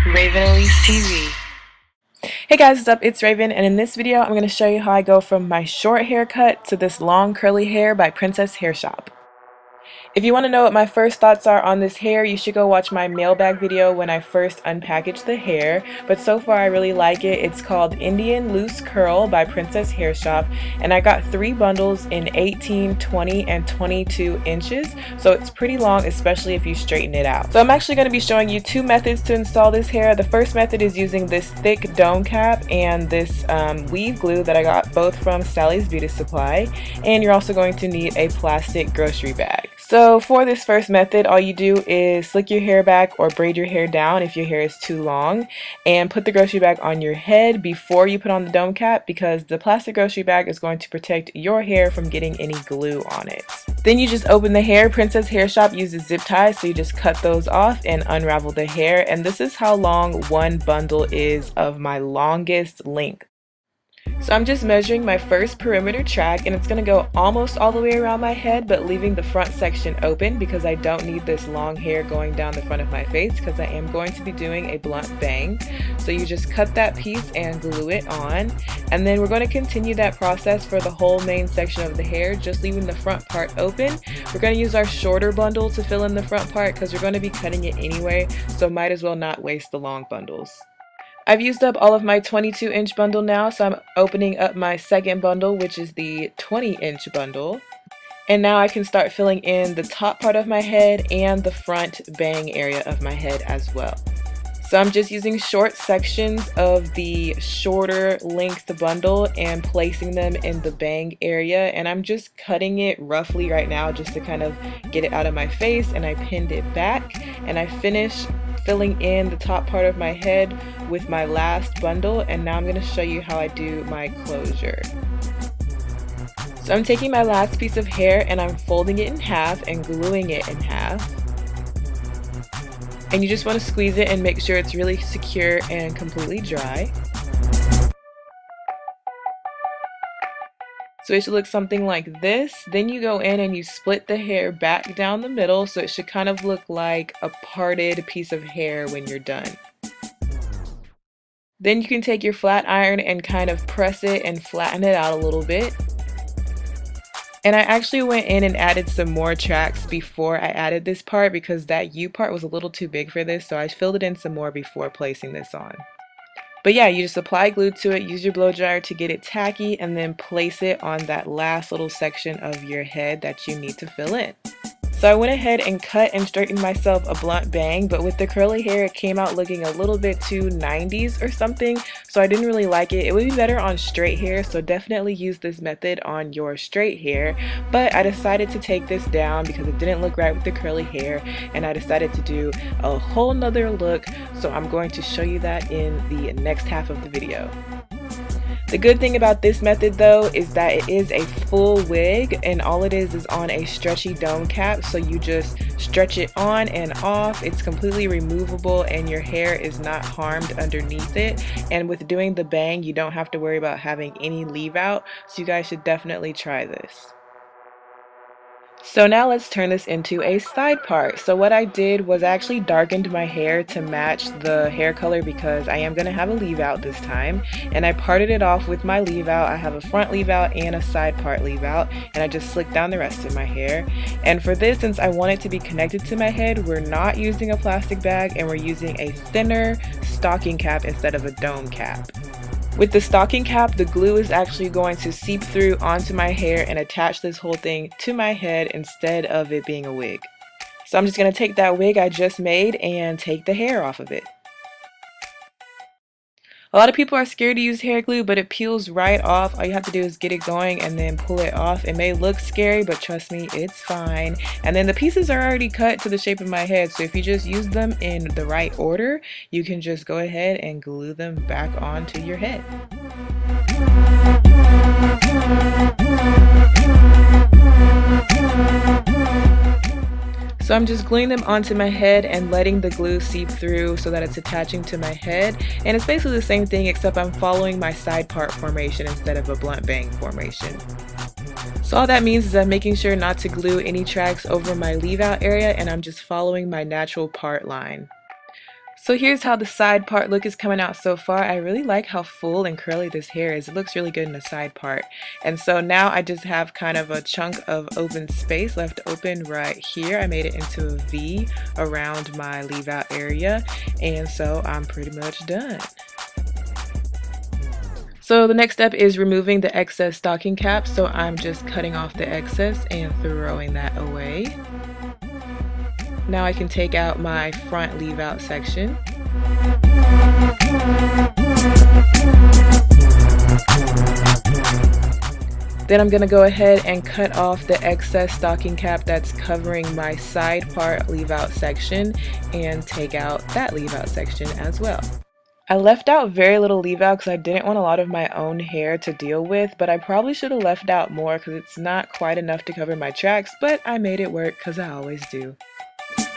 Raven Elise TV. Hey guys, what's up? It's Raven, and in this video I'm going to show you how I go from my short haircut to this long curly hair by Princess Hair Shop. If you want to know what my first thoughts are on this hair, you should go watch my mailbag video when I first unpackaged the hair, but so far I really like it. It's called Indian Loose Curl by Princess Hair Shop, and I got 3 bundles in 18, 20, and 22 inches, so it's pretty long, especially if you straighten it out. So I'm actually going to be showing you 2 methods to install this hair. The first method is using this thick dome cap and this weave glue that I got both from Sally's Beauty Supply, and you're also going to need a plastic grocery bag. So for this first method, all you do is slick your hair back or braid your hair down if your hair is too long, and put the grocery bag on your head before you put on the dome cap, because the plastic grocery bag is going to protect your hair from getting any glue on it. Then you just open the hair. Princess Hair Shop uses zip ties, so you just cut those off and unravel the hair, and this is how long one bundle is of my longest length. So I'm just measuring my first perimeter track, and it's going to go almost all the way around my head, but leaving the front section open because I don't need this long hair going down the front of my face, because I am going to be doing a blunt bang. So you just cut that piece and glue it on, and then we're going to continue that process for the whole main section of the hair, just leaving the front part open. We're going to use our shorter bundle to fill in the front part because we're going to be cutting it anyway, so might as well not waste the long bundles. I've used up all of my 22-inch bundle now, so I'm opening up my second bundle, which is the 20-inch bundle. And now I can start filling in the top part of my head and the front bang area of my head as well. So I'm just using short sections of the shorter length bundle and placing them in the bang area, and I'm just cutting it roughly right now just to kind of get it out of my face, and I pinned it back, and I finished filling in the top part of my head with my last bundle, and now I'm going to show you how I do my closure. So I'm taking my last piece of hair and I'm folding it in half and gluing it in half. And you just want to squeeze it and make sure it's really secure and completely dry. So it should look something like this. Then you go in and you split the hair back down the middle, so it should kind of look like a parted piece of hair when you're done. Then you can take your flat iron and kind of press it and flatten it out a little bit. And I actually went in and added some more tracks before I added this part, because that U part was a little too big for this, so I filled it in some more before placing this on. But yeah, you just apply glue to it, use your blow dryer to get it tacky, and then place it on that last little section of your head that you need to fill in. So I went ahead and cut and straightened myself a blunt bang, but with the curly hair it came out looking a little bit too 90s or something, so I didn't really like it. It would be better on straight hair, so definitely use this method on your straight hair, but I decided to take this down because it didn't look right with the curly hair, and I decided to do a whole nother look, so I'm going to show you that in the next half of the video. The good thing about this method though is that it is a full wig, and all it is on a stretchy dome cap, so you just stretch it on and off. It's completely removable and your hair is not harmed underneath it, and with doing the bang you don't have to worry about having any leave out, so you guys should definitely try this. So now let's turn this into a side part. So what I did was I actually darkened my hair to match the hair color, because I am going to have a leave out this time, and I parted it off with my leave out. I have a front leave out and a side part leave out, and I just slicked down the rest of my hair. And for this, since I want it to be connected to my head, we're not using a plastic bag and we're using a thinner stocking cap instead of a dome cap. With the stocking cap, the glue is actually going to seep through onto my hair and attach this whole thing to my head instead of it being a wig. So I'm just going to take that wig I just made and take the hair off of it. A lot of people are scared to use hair glue, but it peels right off. All you have to do is get it going and then pull it off. It may look scary, but trust me, it's fine. And then the pieces are already cut to the shape of my head, so if you just use them in the right order, you can just go ahead and glue them back onto your head. So I'm just gluing them onto my head and letting the glue seep through so that it's attaching to my head. And it's basically the same thing, except I'm following my side part formation instead of a blunt bang formation. So all that means is I'm making sure not to glue any tracks over my leave out area, and I'm just following my natural part line. So here's how the side part look is coming out so far. I really like how full and curly this hair is. It looks really good in the side part. And so now I just have kind of a chunk of open space left open right here. I made it into a V around my leave out area. And so I'm pretty much done. So the next step is removing the excess stocking cap. So I'm just cutting off the excess and throwing that away. Now I can take out my front leave out section. Then I'm going to go ahead and cut off the excess stocking cap that's covering my side part leave out section and take out that leave out section as well. I left out very little leave out because I didn't want a lot of my own hair to deal with, but I probably should have left out more because it's not quite enough to cover my tracks, but I made it work because I always do.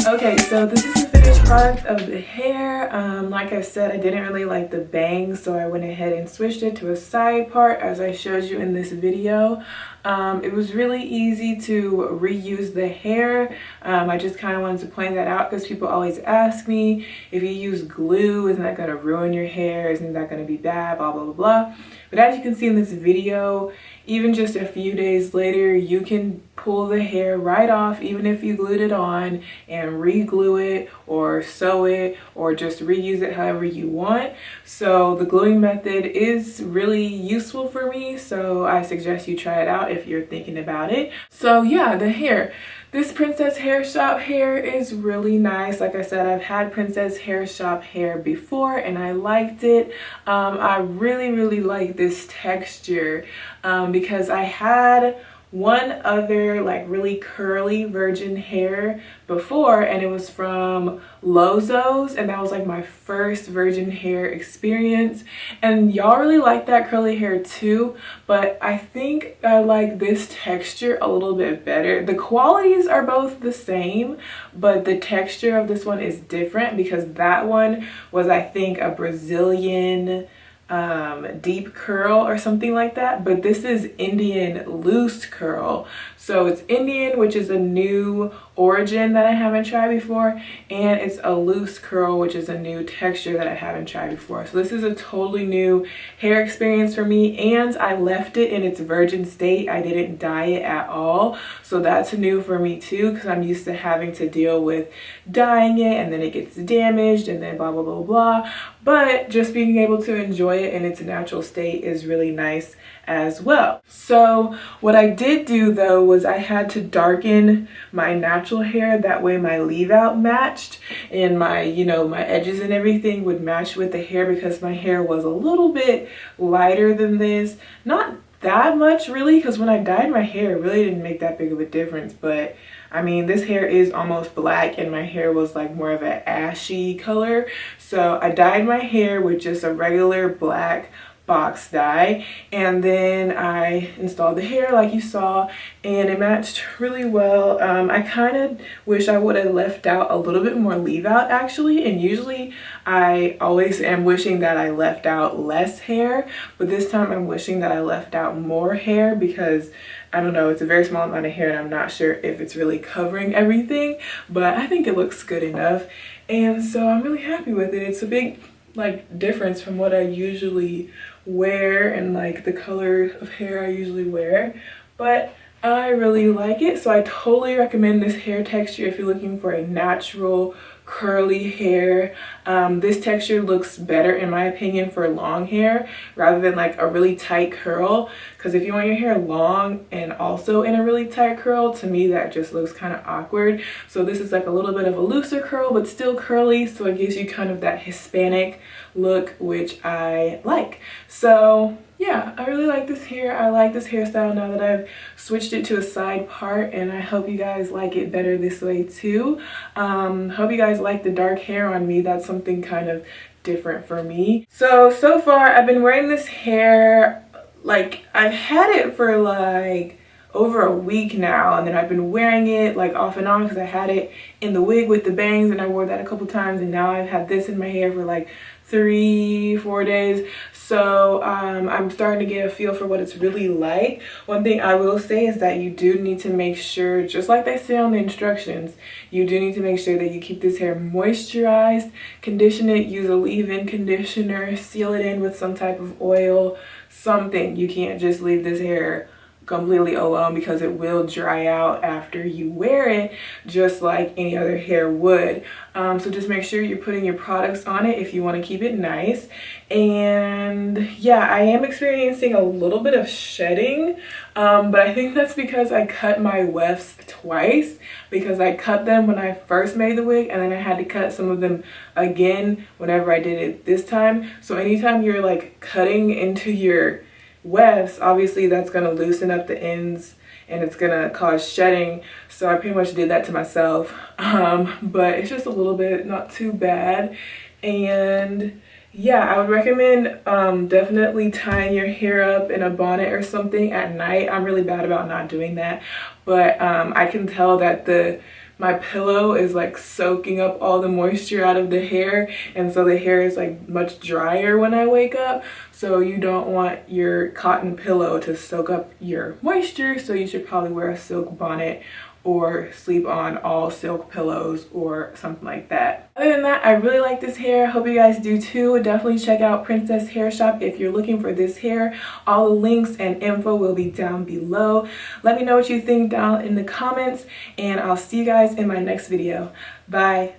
Okay, so this is the finished product of the hair. Like I said, I didn't really like the bangs, so I went ahead and switched it to a side part as I showed you in this video. It was really easy to reuse the hair. I just kind of wanted to point that out because people always ask me, if you use glue, isn't that going to ruin your hair? Isn't that going to be bad? Blah, blah, blah, blah. But as you can see in this video, even just a few days later, you can pull the hair right off, even if you glued it on, and re-glue it or sew it or just reuse it however you want. So the gluing method is really useful for me, so I suggest you try it out if you're thinking about it. So yeah, the hair. This Princess Hair Shop hair is really nice. Like I said, I've had Princess Hair Shop hair before and I liked it. I really like this texture because I had one other like really curly virgin hair before, and it was from Lozo's, and that was like my first virgin hair experience, and y'all really like that curly hair too, but I think I like this texture a little bit better. The qualities are both the same, but the texture of this one is different because that one was, I think, a Brazilian deep curl or something like that, but this is Indian loose curl. So it's Indian, which is a new origin that I haven't tried before, and it's a loose curl, which is a new texture that I haven't tried before. So this is a totally new hair experience for me, and I left it in its virgin state. I didn't dye it at all, so that's new for me too, because I'm used to having to deal with dyeing it and then it gets damaged and then blah blah blah blah. But just being able to enjoy it in its natural state is really nice as well. So what I did do though was I had to darken my natural hair, that way my leave out matched and my, you know, my edges and everything would match with the hair, because my hair was a little bit lighter than this. Not that much really, because when I dyed my hair it really didn't make that big of a difference, but I mean, this hair is almost black and my hair was like more of an ashy color. So I dyed my hair with just a regular black box dye, and then I installed the hair like you saw, and it matched really well. I kind of wish I would have left out a little bit more leave out actually, and usually I always am wishing that I left out less hair, but this time I'm wishing that I left out more hair because I don't know, it's a very small amount of hair and I'm not sure if it's really covering everything, but I think it looks good enough, and so I'm really happy with it. It's a big like difference from what I usually wear and like the color of hair I usually wear, but I really like it. So I totally recommend this hair texture if you're looking for a natural curly hair. This texture looks better in my opinion for long hair rather than like a really tight curl, because if you want your hair long and also in a really tight curl, to me that just looks kind of awkward. So this is like a little bit of a looser curl but still curly, so it gives you kind of that Hispanic look, which I like. So yeah, I really like this hair. I like this hairstyle now that I've switched it to a side part, and I hope you guys like it better this way too. Hope you guys like the dark hair on me. That's something kind of different for me. So far I've been wearing this hair, like I've had it for like over a week now, and then I've been wearing it like off and on because I had it in the wig with the bangs and I wore that a couple times, and now I've had this in my hair for like 3-4 days. So I'm starting to get a feel for what it's really like. One thing I will say is that you do need to make sure, just like they say on the instructions, you do need to make sure that you keep this hair moisturized, condition it, use a leave-in conditioner, seal it in with some type of oil, something. You can't just leave this hair completely alone because it will dry out after you wear it, just like any other hair would. So just make sure you're putting your products on it if you want to keep it nice. And yeah, I am experiencing a little bit of shedding, but I think that's because I cut my wefts twice, because I cut them when I first made the wig and then I had to cut some of them again whenever I did it this time. So anytime you're like cutting into your wefts, obviously that's going to loosen up the ends and it's going to cause shedding. So I pretty much did that to myself, but it's just a little bit, not too bad. And yeah, I would recommend definitely tying your hair up in a bonnet or something at night. I'm really bad about not doing that, but I can tell that my pillow is like soaking up all the moisture out of the hair, and so the hair is like much drier when I wake up. So you don't want your cotton pillow to soak up your moisture, so you should probably wear a silk bonnet or sleep on all silk pillows or something like that. Other than that, I really like this hair. Hope you guys do too. Definitely check out Princess Hair Shop if you're looking for this hair. All the links and info will be down below. Let me know what you think down in the comments, and I'll see you guys in my next video. Bye.